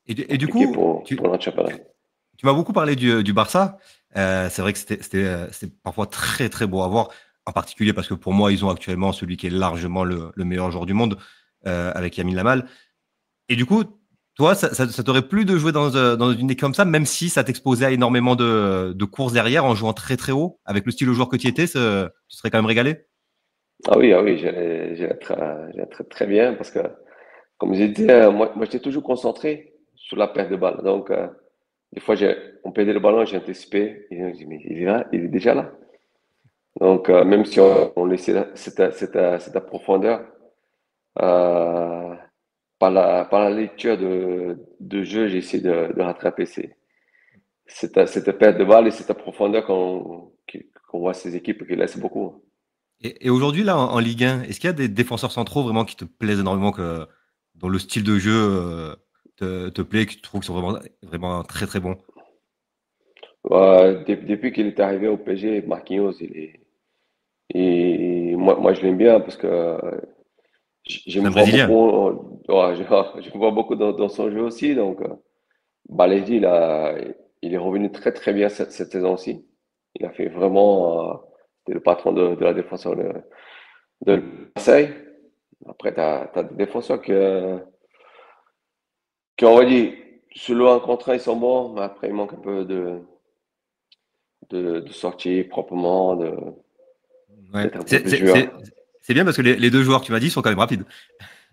Speaker 3: Et du
Speaker 4: Compliqué
Speaker 3: coup,
Speaker 4: pour notre championnat.
Speaker 3: tu m'as beaucoup parlé du Barça. C'est vrai que c'était parfois très très beau à voir, en particulier parce que pour moi, ils ont actuellement celui qui est largement le meilleur joueur du monde, avec Lamine Yamal. Et du coup, Toi, ça t'aurait plu de jouer dans une équipe comme ça, même si ça t'exposait à énormément de courses derrière en jouant très très haut, avec le style de joueur que tu étais, tu serais quand même régalé?
Speaker 4: Ah oui, j'ai très, très bien parce que, comme j'ai dit, moi j'étais toujours concentré sur la perte de balle. Donc, des fois, on perdait le ballon, j'ai anticipé. Et je dis, mais il est là, il est déjà là. Donc, même si on laissait cette profondeur, euh, par la lecture de jeu, j'ai essayé de rattraper cette perte de balle et cette profondeur qu'on voit ces équipes qui laissent beaucoup.
Speaker 3: Et aujourd'hui, là, en Ligue 1, est-ce qu'il y a des défenseurs centraux vraiment qui te plaisent énormément, dont le style de jeu te plaît, que tu trouves qu'ils sont vraiment très très bons?
Speaker 4: Depuis qu'il est arrivé au PSG, Marquinhos, et moi je l'aime bien parce que je
Speaker 3: C'est
Speaker 4: me
Speaker 3: un
Speaker 4: vois
Speaker 3: Brésilien.
Speaker 4: beaucoup, je me vois beaucoup dans son jeu aussi. Donc, Balézy, il est revenu très très bien cette saison-ci. Il a fait vraiment, c'était le patron de la défense de Marseille. Après, tu as des défenseurs qui, on va dire, sur le 1 contre 1, ils sont bons, mais après, il manque un peu de sortie proprement,
Speaker 3: Ouais.
Speaker 4: d'être un peu plus joueur.
Speaker 3: C'est bien parce que les deux joueurs que tu m'as dit sont quand même rapides.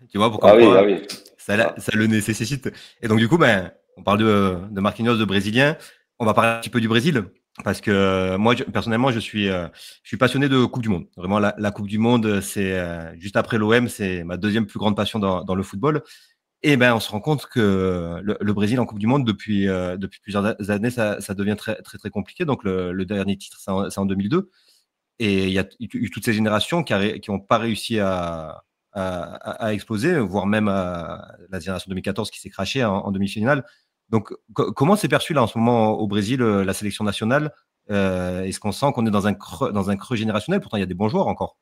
Speaker 3: Tu vois, pour comme
Speaker 4: Ah
Speaker 3: quoi,
Speaker 4: oui, ça.
Speaker 3: ça le nécessite. Et donc, du coup, ben, on parle de Marquinhos, de Brésilien. On va parler un petit peu du Brésil. Parce que moi, personnellement, je suis passionné de Coupe du Monde. Vraiment, la Coupe du Monde, c'est juste après l'OM, c'est ma deuxième plus grande passion dans le football. Et ben, on se rend compte que le Brésil en Coupe du Monde, depuis plusieurs années, ça devient très, très, très compliqué. Donc, le dernier titre, c'est en 2002. Et il y a eu toutes ces générations qui ont pas réussi à exploser, voire même la génération 2014 qui s'est crachée en demi-finale. Donc, comment c'est perçu là en ce moment au Brésil, la sélection nationale? Est-ce qu'on sent qu'on est dans un creux générationnel? Pourtant, il y a des bons joueurs encore.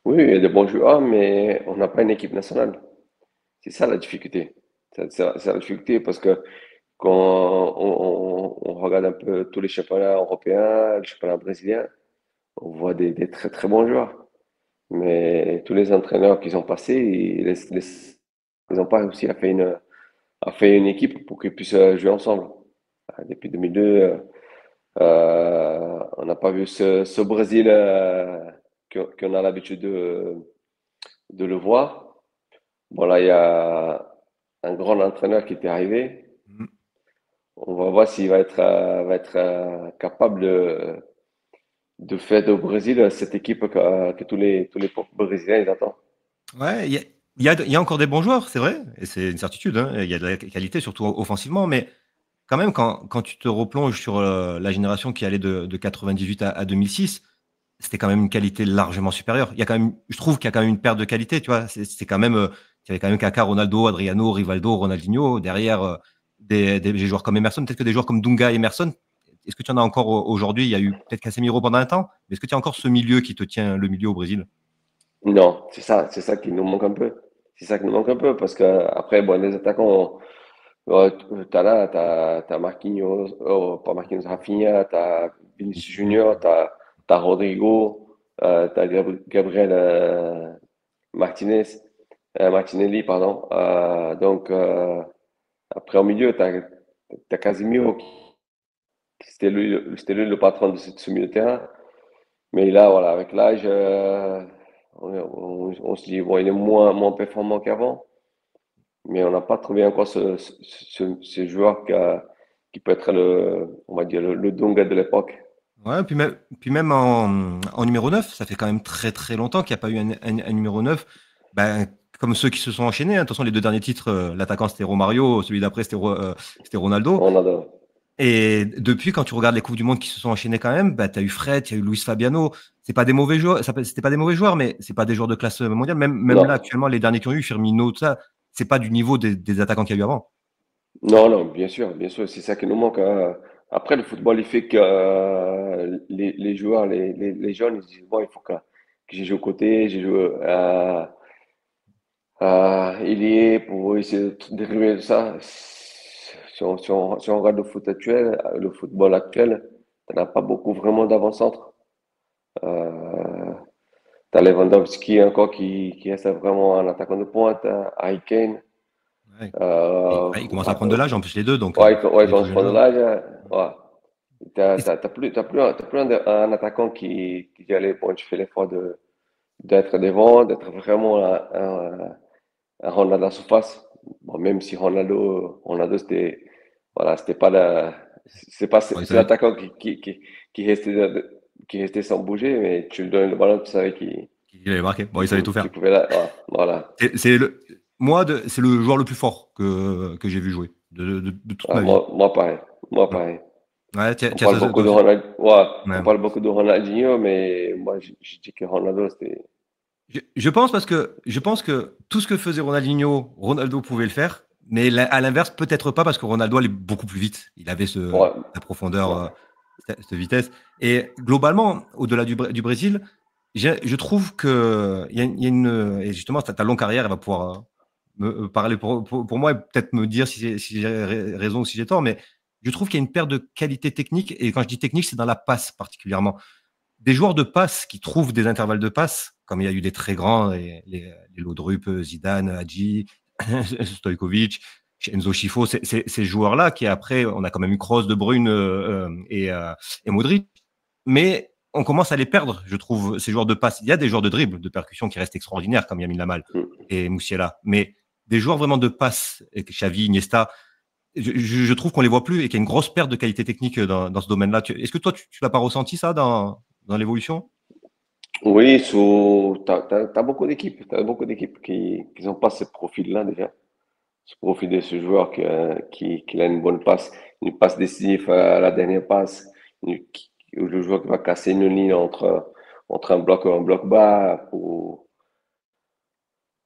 Speaker 4: Oui, il y a des bons joueurs, mais on n'a pas une équipe nationale. C'est ça la difficulté. C'est la difficulté parce que quand on regarde un peu tous les championnats européens, les championnats brésiliens, on voit des très très bons joueurs. Mais tous les entraîneurs qui sont passés, ils n'ont pas réussi à faire une équipe pour qu'ils puissent jouer ensemble. Depuis 2002, on n'a pas vu ce Brésil qu'on a l'habitude de le voir. Bon, là, il y a un grand entraîneur qui était arrivé.
Speaker 3: Mm.
Speaker 4: On va voir s'il va être capable de faire au Brésil cette équipe que tous les Brésiliens ils attendent.
Speaker 3: Ouais, il y a encore des bons joueurs, c'est vrai, et c'est une certitude, hein. Il y a de la qualité, surtout offensivement, mais quand même, quand tu te replonges sur la génération qui allait de 98 à 2006, c'était quand même une qualité largement supérieure. Il y a quand même, je trouve qu'il y a quand même une perte de qualité, tu vois. C'est quand même, il y avait quand même Kaká, Ronaldo, Adriano, Rivaldo, Ronaldinho. Derrière, des joueurs comme Emerson, peut-être que des joueurs comme Dunga, Emerson. Est-ce que tu en as encore aujourd'hui? Il y a eu peut-être Casemiro pendant un temps, mais est-ce que tu as encore ce milieu qui te tient le milieu au Brésil?
Speaker 4: Non, c'est ça qui nous manque un peu. C'est ça qui nous manque un peu parce que après, bon, les attaquants, t'as Marquinhos, oh, pas Marquinhos, Rafinha, t'as Vinicius Junior, t'as Rodrigo, t'as Gabriel Martinez, Martinelli, pardon. Donc, après, au milieu, t'as Casemiro, c'était lui le patron de ce milieu de terrain. Mais là, voilà, avec l'âge, on se dit, bon, il est moins performant qu'avant, mais on n'a pas trouvé encore ce joueur qui peut être on va dire, le Dunga de l'époque.
Speaker 3: Ouais, puis même en numéro 9, ça fait quand même très très longtemps qu'il n'y a pas eu un numéro 9. Ben, comme ceux qui se sont enchaînés, hein. De toute façon, les deux derniers titres, l'attaquant c'était Romario, celui d'après c'était Ronaldo.
Speaker 4: On adore.
Speaker 3: Et depuis, quand tu regardes les Coupes du Monde qui se sont enchaînées quand même, bah, tu as eu Fred, tu as eu Luis Fabiano. C'est pas des mauvais joueurs, c'était pas des mauvais joueurs, mais c'est pas des joueurs de classe mondiale. Même là,
Speaker 4: Non,
Speaker 3: actuellement, les derniers qui ont eu, Firmino, tout ça, c'est pas du niveau des attaquants qu'il y a eu avant.
Speaker 4: non, bien sûr, c'est ça qui nous manque, hein. Après, le football, il fait que les joueurs, les jeunes, ils se disent, bon, il faut que j'ai joué au côté, j'ai joué il y est pour essayer de dériver de ça. Si on regarde le football actuel, tu n'as pas beaucoup vraiment d'avant-centre. Euh, tu as Lewandowski encore qui reste vraiment un attaquant de pointe, hein, Harry Kane.
Speaker 3: Ouais.
Speaker 4: Euh,
Speaker 3: Et ils commencent à prendre de l'âge, en plus, les deux. Donc,
Speaker 4: ouais,
Speaker 3: les
Speaker 4: quand on
Speaker 3: tout
Speaker 4: se
Speaker 3: jeunes
Speaker 4: prend de
Speaker 3: joueurs.
Speaker 4: l'âge, ouais.
Speaker 3: Et
Speaker 4: T'as plus un attaquant qui dit, allez, bon, tu fais l'effort d'être devant, d'être vraiment un Ronaldo à la surface. Bon, même si Ronaldo, c'était pas
Speaker 3: bon,
Speaker 4: c'est l'attaquant qui restait, qui restait sans bouger, mais tu lui donnais le ballon, tu savais
Speaker 3: il avait marqué. Bon, il savait tout
Speaker 4: qu'il
Speaker 3: faire.
Speaker 4: pouvait là, voilà.
Speaker 3: C'est le joueur le plus fort que j'ai vu jouer de toute
Speaker 4: Ah,
Speaker 3: ma vie.
Speaker 4: moi, pareil. Moi,
Speaker 3: Ouais,
Speaker 4: pareil.
Speaker 3: ouais,
Speaker 4: On parle beaucoup de
Speaker 3: ouais.
Speaker 4: on parle beaucoup de Ronaldinho, mais moi, je dis que Ronaldo, c'était,
Speaker 3: Je pense que tout ce que faisait Ronaldinho, Ronaldo pouvait le faire, mais à l'inverse, peut-être pas parce que Ronaldo allait beaucoup plus vite. Il avait
Speaker 4: ouais,
Speaker 3: la profondeur,
Speaker 4: ouais.
Speaker 3: cette vitesse. Et globalement, au-delà du Brésil, je trouve que il y a une et justement ta longue carrière, elle va pouvoir me parler pour moi et peut-être me dire si j'ai raison ou si j'ai tort, mais je trouve qu'il y a une perte de qualité technique. Et quand je dis technique, c'est dans la passe particulièrement des joueurs de passe qui trouvent des intervalles de passe, comme il y a eu des très grands, les Laudrup, Zidane, Hadji, Stojkovic, Enzo Schifo, ces joueurs-là qui après, on a quand même eu Kroos, De Bruyne et Modric, mais on commence à les perdre, je trouve, ces joueurs de passe. Il y a des joueurs de dribble, de percussion qui restent extraordinaires, comme Yamin Lamal
Speaker 4: Mm.
Speaker 3: et Moussiala, mais des joueurs vraiment de passe, Xavi, Iniesta, je trouve qu'on les voit plus et qu'il y a une grosse perte de qualité technique dans ce domaine-là. Est-ce que toi, tu l'as pas ressenti ça dans l'évolution?
Speaker 4: Oui, t'as beaucoup d'équipes. T'as beaucoup d'équipes qui n'ont pas ce profil-là déjà. Ce profil de ce joueur qui a une bonne passe, une passe décisive à la dernière passe, le joueur qui va casser une ligne entre un bloc et un bloc bas.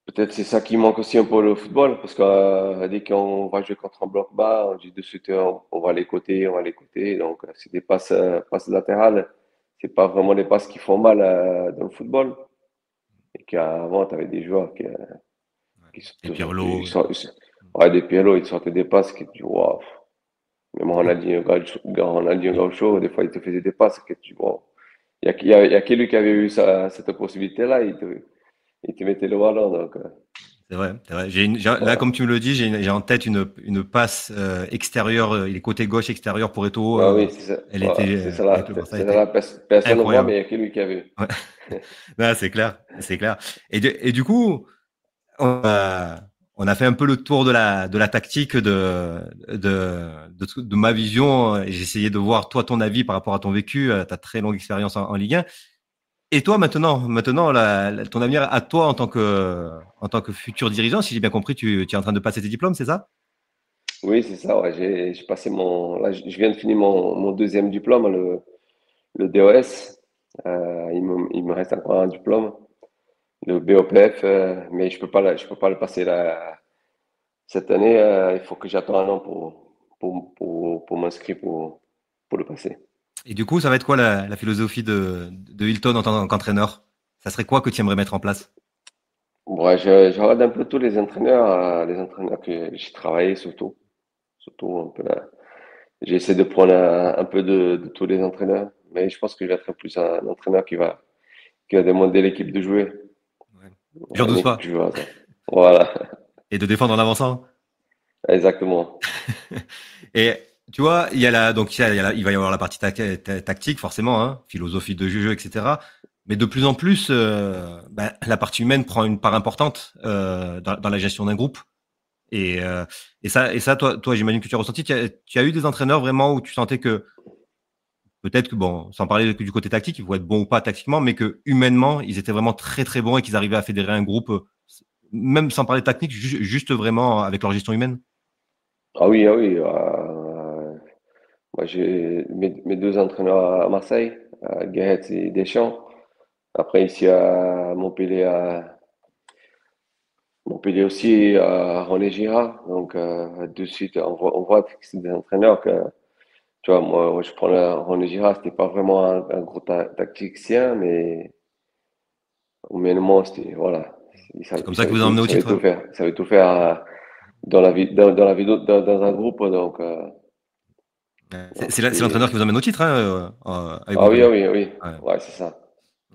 Speaker 4: Peut-être c'est ça qui manque aussi un peu au football, parce que dès qu'on va jouer contre un bloc bas, on dit de suite on va les côtés, on va les côtés. Donc c'est des passes latérales, c'est pas vraiment des passes qui font mal dans le football. Et qu'avant, tu avais des joueurs
Speaker 3: Et Pirlo.
Speaker 4: ouais, des Pirlo, ils sortaient des passes qui tu waouh. Même Ronaldinho Gaucho, des fois, il te faisait des passes que tu vois. Il y a que lui qui avait eu cette possibilité-là, il te mettait le ballon. Donc,
Speaker 3: C'est vrai, c'est vrai. Là,
Speaker 4: voilà.
Speaker 3: comme tu me le dis, j'ai en tête une passe extérieure, il est côté gauche extérieur pour Eto'o.
Speaker 4: Ah oui, c'est ça.
Speaker 3: Elle
Speaker 4: Voilà,
Speaker 3: était
Speaker 4: c'est ça
Speaker 3: avec
Speaker 4: là.
Speaker 3: le Barça, elle
Speaker 4: C'est ça là.
Speaker 3: était
Speaker 4: Personne ne voit, mais
Speaker 3: incroyable.
Speaker 4: il y a que lui qui a vu.
Speaker 3: Ouais. Non, c'est clair, c'est clair. Et du coup, on a fait un peu le tour de la tactique de ma vision. J'ai essayé de voir toi ton avis par rapport à ton vécu, à ta très longue expérience en Ligue 1. Et toi maintenant ton avenir à toi en tant que futur dirigeant, si j'ai bien compris, tu es en train de passer tes diplômes, c'est ça?
Speaker 4: Oui, c'est ça. Ouais, j'ai passé là, je viens de finir mon deuxième diplôme, le DOS. Il me reste encore un diplôme, le BOPF, mais je peux pas le passer là, cette année. Il faut que j'attende un an pour m'inscrire pour le passer.
Speaker 3: Et du coup, ça va être quoi la philosophie de Hilton en tant qu'entraîneur? Ça serait quoi que tu aimerais mettre en place?
Speaker 4: Ouais, je regarde un peu tous les entraîneurs que j'ai travaillé, surtout un peu là. J'essaie de prendre un peu de tous les entraîneurs, mais je pense que je vais être plus un entraîneur qui va demander l'équipe de jouer.
Speaker 3: Ouais. J'en
Speaker 4: Une
Speaker 3: doute
Speaker 4: équipe
Speaker 3: pas.
Speaker 4: qui joue à ça. Voilà,
Speaker 3: Et de défendre en avançant.
Speaker 4: exactement.
Speaker 3: Et tu vois, donc il va y avoir la partie tactique forcément, hein, philosophie de jeu, etc. Mais de plus en plus, la partie humaine prend une part importante dans la gestion d'un groupe. Et, euh, et ça, toi, j'imagine que tu as ressenti. Tu as eu des entraîneurs vraiment où tu sentais que peut-être que bon, sans parler du côté tactique, il faut être bon ou pas tactiquement, mais que humainement, ils étaient vraiment très très bons et qu'ils arrivaient à fédérer un groupe, même sans parler technique, juste vraiment avec leur gestion humaine.
Speaker 4: Ah oui. Moi, j'ai mes deux entraîneurs à Marseille, Guéret et Deschamps. Après, ici à Montpellier aussi, à René Girard. Donc, de suite, on voit que c'est des entraîneurs que, tu vois, moi je prends René Girard, c'était pas vraiment un gros tacticien, mais humainement, c'était, voilà,
Speaker 3: C'est comme ça que vous emmenez au
Speaker 4: il savait
Speaker 3: titre.
Speaker 4: tout
Speaker 3: Ouais.
Speaker 4: faire. Il savait tout faire dans la vie, dans un groupe. Donc,
Speaker 3: C'est l'entraîneur qui vous emmène au titre avec
Speaker 4: ah oui,
Speaker 3: Montpellier.
Speaker 4: ah oui, oui.
Speaker 3: Ouais,
Speaker 4: Ouais, c'est ça.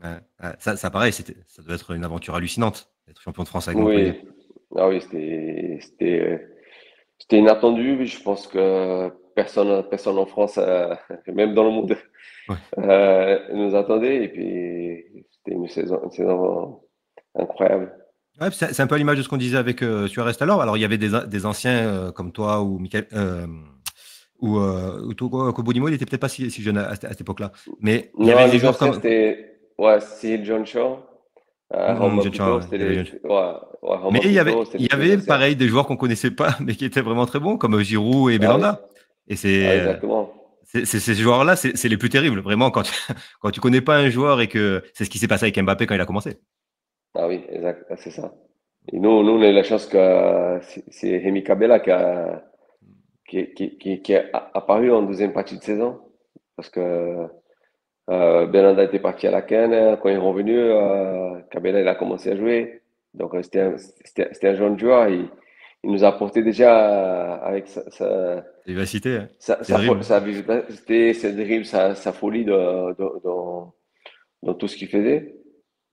Speaker 3: ouais. Ça pareil, ça devait être une aventure hallucinante, d'être champion de France avec Montpellier.
Speaker 4: Oui, Ah oui, c'était inattendu. Je pense que personne en France, même dans le monde,
Speaker 3: Ouais.
Speaker 4: nous attendait. Et puis, c'était une saison incroyable.
Speaker 3: Ouais, c'est un peu à l'image de ce qu'on disait avec Suarez tout à l'heure. Alors, il y avait des anciens comme toi ou Michael, ou Togo Kobodimo, il était peut-être pas si jeune à cette époque-là. Mais il y avait
Speaker 4: Non,
Speaker 3: des
Speaker 4: les
Speaker 3: joueurs
Speaker 4: anciens,
Speaker 3: comme
Speaker 4: c'était ouais, c'est John Shaw, Romain
Speaker 3: John
Speaker 4: Pito,
Speaker 3: Chan,
Speaker 4: c'était
Speaker 3: il y avait John. Mais
Speaker 4: Romain Pito, c'était
Speaker 3: il y
Speaker 4: les deux
Speaker 3: avait
Speaker 4: anciens.
Speaker 3: pareil des joueurs qu'on connaissait pas, mais qui étaient vraiment très bons, comme Giroud et
Speaker 4: Ah oui,
Speaker 3: Belanda. Et
Speaker 4: ah, exactement.
Speaker 3: ces joueurs-là, c'est les plus terribles, vraiment, quand quand tu connais pas un joueur et que c'est ce qui s'est passé avec Mbappé quand il a commencé.
Speaker 4: Ah oui, exact, ah, c'est ça. Et nous, on a eu la chance que c'est Rémi Cabella qui est apparu en deuxième partie de saison. Parce que Belanda était parti à la CAN. Quand ils sont revenus, Cabella il a commencé à jouer. Donc c'était un jeune joueur. Il nous a apporté déjà avec
Speaker 3: Il va citer, hein. C'est terrible.
Speaker 4: sa vivacité, ses dribbles, sa folie dans tout ce qu'il faisait.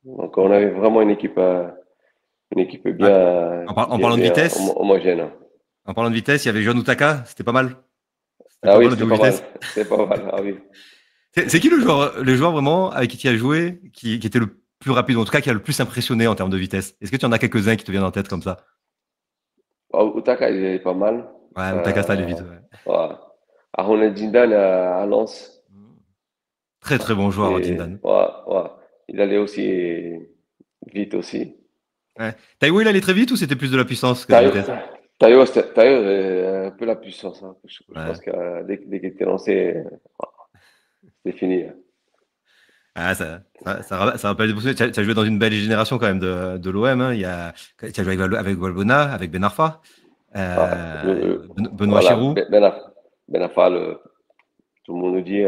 Speaker 4: Donc on avait vraiment une équipe
Speaker 3: Ouais. En parlant de
Speaker 4: bien
Speaker 3: vitesse,
Speaker 4: homogène.
Speaker 3: il y avait John Utaka, c'était pas mal. C'était
Speaker 4: Ah
Speaker 3: pas
Speaker 4: oui,
Speaker 3: mal au
Speaker 4: c'était
Speaker 3: niveau
Speaker 4: pas mal.
Speaker 3: vitesse.
Speaker 4: C'était pas mal. Ah oui.
Speaker 3: C'est qui le joueur vraiment avec qui tu as joué, qui était le plus rapide, ou en tout cas qui a le plus impressionné en termes de vitesse? Est-ce que tu en as quelques-uns qui te viennent en tête comme ça?
Speaker 4: Ah, Utaka, il est pas mal.
Speaker 3: Ouais, Utaka, ça allait
Speaker 4: Euh,
Speaker 3: vite. Ouais.
Speaker 4: ouais. Aaron Zindan à Lens.
Speaker 3: Très très bon joueur,
Speaker 4: C'était,
Speaker 3: Jindan.
Speaker 4: ouais, ouais. Il allait aussi vite aussi.
Speaker 3: Ouais. Taiwo, il allait très vite ou c'était plus de la puissance que de la
Speaker 4: Tayo,
Speaker 3: vitesse?
Speaker 4: Tayo, un peu la puissance, hein. Je pense
Speaker 3: Ouais.
Speaker 4: que dès qu'il était lancé, c'est fini, hein.
Speaker 3: Ah, ça rappelle des souvenirs. Tu as joué dans une belle génération quand même de l'OM. Hein. Tu as joué avec Valbuena, avec Ben Arfa,
Speaker 4: Ah,
Speaker 3: Benoît
Speaker 4: voilà,
Speaker 3: Chirou.
Speaker 4: Ben Arfa, tout le monde nous dit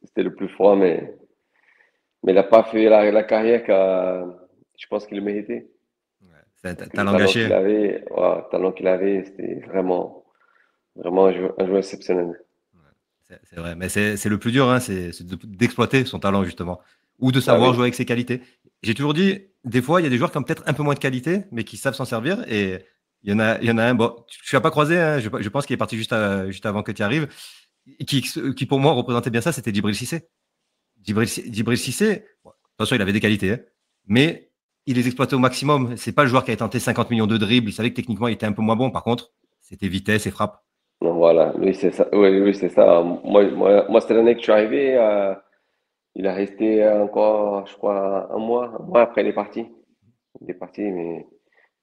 Speaker 4: c'était le plus fort, mais il n'a pas fait la carrière que je pense qu'il le méritait.
Speaker 3: Ouais. C'est un
Speaker 4: Parce que le
Speaker 3: talent
Speaker 4: talent qu'il
Speaker 3: gâché.
Speaker 4: avait, ouais, le talent qu'il avait, c'était vraiment un joueur exceptionnel.
Speaker 3: C'est vrai. Mais c'est le plus dur, hein, c'est d'exploiter son talent justement. Ou de
Speaker 4: Ah
Speaker 3: savoir
Speaker 4: oui,
Speaker 3: jouer avec ses qualités. J'ai toujours dit, des fois, il y a des joueurs qui ont peut-être un peu moins de qualité, mais qui savent s'en servir. Et il y en a un, bon, je ne l'ai pas croisé, hein, je pense qu'il est parti juste avant que tu arrives, qui pour moi représentait bien ça, c'était Djibril Cissé. Djibril Cissé, bon, de toute façon, il avait des qualités, hein, mais il les exploitait au maximum. C'est pas le joueur qui avait tenté 50 millions de dribbles. Il savait que techniquement, il était un peu moins bon. Par contre, c'était vitesse et frappe.
Speaker 4: donc voilà, lui c'est ça. Oui, oui, c'est ça. Moi c'était l'année que je suis arrivé. Il a resté encore, je crois, un mois après il est parti. Il est parti, mais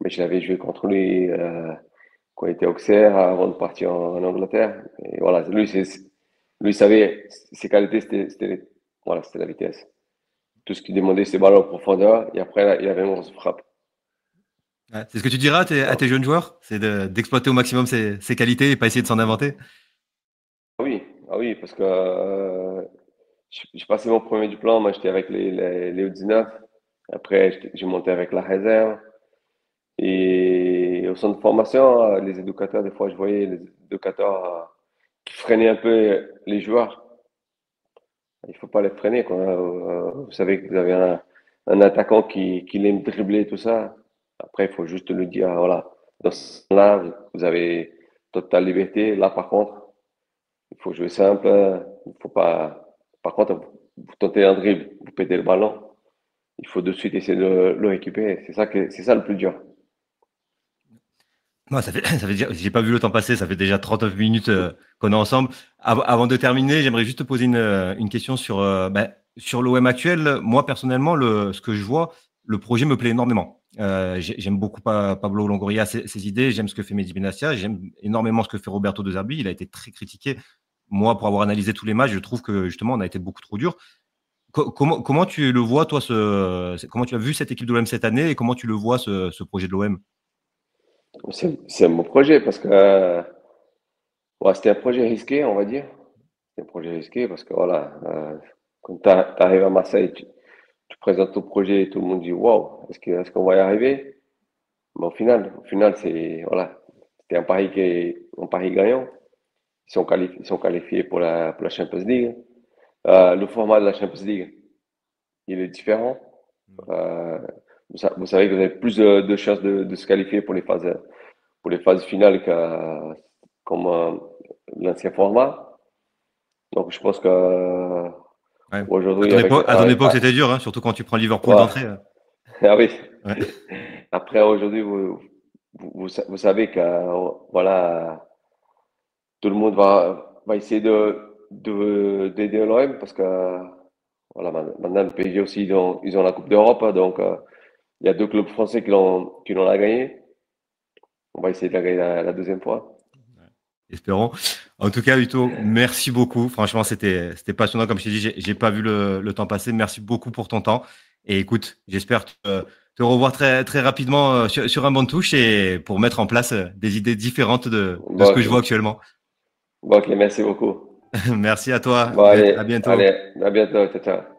Speaker 4: je l'avais joué contre lui quand il était Auxerre avant de partir en Angleterre. Et voilà, lui il savait ses qualités, voilà, c'était la vitesse. Tout ce qu'il demandait, c'est ballon en profondeur. Et après, il avait une grosse frappe.
Speaker 3: Ouais. C'est ce que tu diras à tes jeunes joueurs, c'est d'exploiter au maximum ses qualités et pas essayer de s'en inventer.
Speaker 4: Oui, ah oui, parce que j'ai passé mon premier diplôme, moi j'étais avec les U19. Après, j'ai monté avec la réserve. Et au centre de formation, les éducateurs, des fois, je voyais les éducateurs qui freinaient un peu les joueurs. Il faut pas les freiner, quoi. Vous savez que vous avez un attaquant qui aime dribbler, tout ça. Après, il faut juste le dire, voilà. Dans ce là vous avez totale liberté. Là, par contre, il faut jouer simple. Il faut pas. Par contre, vous tentez un dribble, vous pétez le ballon. Il faut de suite essayer de le récupérer. C'est ça le plus dur.
Speaker 3: Moi, ça fait déjà, j'ai pas vu le temps passer, ça fait déjà 39 minutes qu'on est ensemble. Avant de terminer, j'aimerais juste te poser une question sur l'OM actuel. Moi, personnellement, ce que je vois, le projet me plaît énormément. J'aime beaucoup Pablo Longoria, ses idées, j'aime ce que fait Mehdi Benassia, j'aime énormément ce que fait Roberto De Zerbi. Il a été très critiqué. Moi, pour avoir analysé tous les matchs, je trouve que justement, on a été beaucoup trop dur. Comment tu le vois, toi, comment tu as vu cette équipe de l'OM cette année et comment tu le vois, ce projet de l'OM?
Speaker 4: C'est un bon projet parce que ouais, c'était un projet risqué, on va dire. C'est un projet risqué parce que voilà, quand tu arrives à Marseille, tu présentes ton projet et tout le monde dit waouh, est-ce qu'on va y arriver? Mais au final, c'est voilà, c'était un pari gagnant. Ils sont qualifiés pour la Champions League. Le format de la Champions League, il est différent. Euh, vous savez que vous avez plus de chances de se qualifier pour les phases finales comme l'ancien format. Donc, je pense que
Speaker 3: Ouais.
Speaker 4: aujourd'hui,
Speaker 3: À ton époque, c'était dur, hein, surtout quand tu prends Liverpool
Speaker 4: ouais.
Speaker 3: d'entrée.
Speaker 4: Ah oui.
Speaker 3: Ouais.
Speaker 4: Après, aujourd'hui, vous savez que voilà, tout le monde va essayer d'aider l'OM parce que voilà, maintenant, le PSG aussi, ils ont la Coupe d'Europe. Donc, il y a deux clubs français qui l'ont la gagné. On va essayer de la gagner la deuxième fois.
Speaker 3: Espérons. En tout cas, Vito, merci beaucoup. Franchement, c'était passionnant. Comme je t'ai dit, j'ai pas vu le temps passer. Merci beaucoup pour ton temps. Et écoute, j'espère te revoir très, très rapidement sur un banc de touche et pour mettre en place des idées différentes de ce
Speaker 4: Bon,
Speaker 3: que
Speaker 4: ok.
Speaker 3: je vois actuellement.
Speaker 4: Bon, ok, merci beaucoup.
Speaker 3: Merci à toi.
Speaker 4: Bon,
Speaker 3: À
Speaker 4: allez,
Speaker 3: bientôt.
Speaker 4: allez, à bientôt. Ciao, ciao.